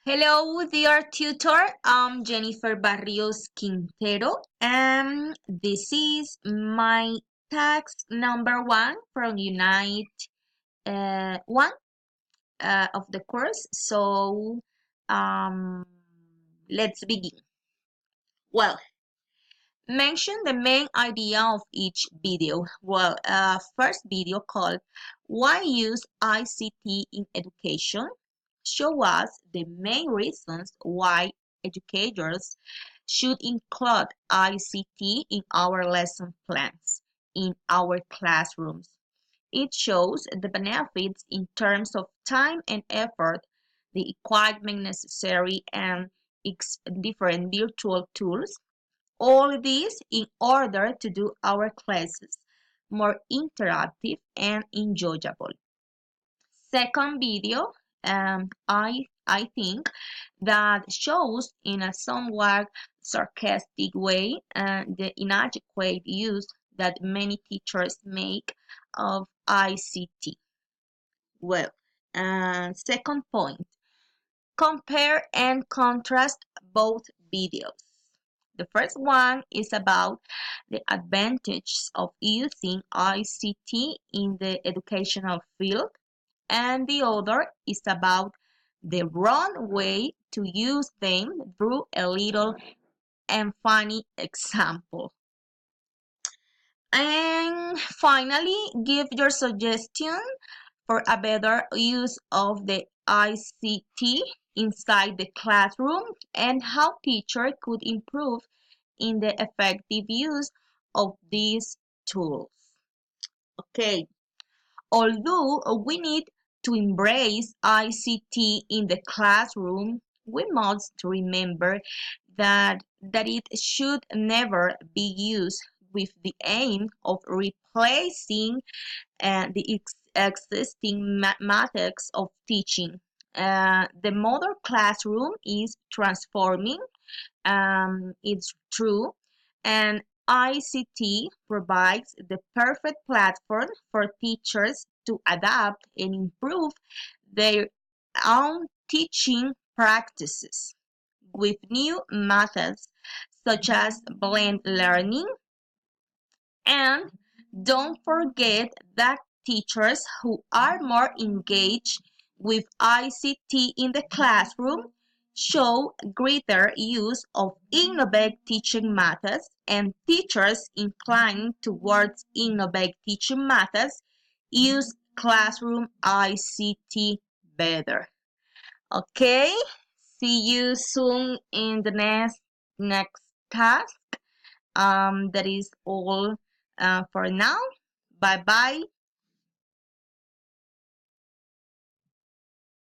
Hello, dear tutor. I'm Jennifer Barrios Quintero, and this is my task number one from Unite 1 of the course. So, um, let's begin. Well, mention the main idea of each video. First video called Why Use ICT in Education? Show us the main reasons why educators should include ICT in our lesson plans, in our classrooms. It shows the benefits in terms of time and effort, the equipment necessary, and its different virtual tools. All this in order to do our classes more interactive and enjoyable. Second video, I think that shows in a somewhat sarcastic way the inadequate use that many teachers make of ICT. Well, second point, compare and contrast both videos. The first one is about the advantages of using ICT in the educational field, and the other is about the wrong way to use them through a little and funny example. And finally, give your suggestion for a better use of the ICT inside the classroom and how teachers could improve in the effective use of these tools. Okay, although we need to embrace ICT in the classroom, we must remember that it should never be used with the aim of replacing existing methods of teaching. The modern classroom is transforming, it's true, and ICT provides the perfect platform for teachers to adapt and improve their own teaching practices with new methods such as blended learning. And don't forget that teachers who are more engaged with ICT in the classroom show greater use of innovative teaching methods, and teachers inclined towards innovative teaching methods use classroom ICT better. Okay, see you soon in the next task. That is all for now. Bye bye.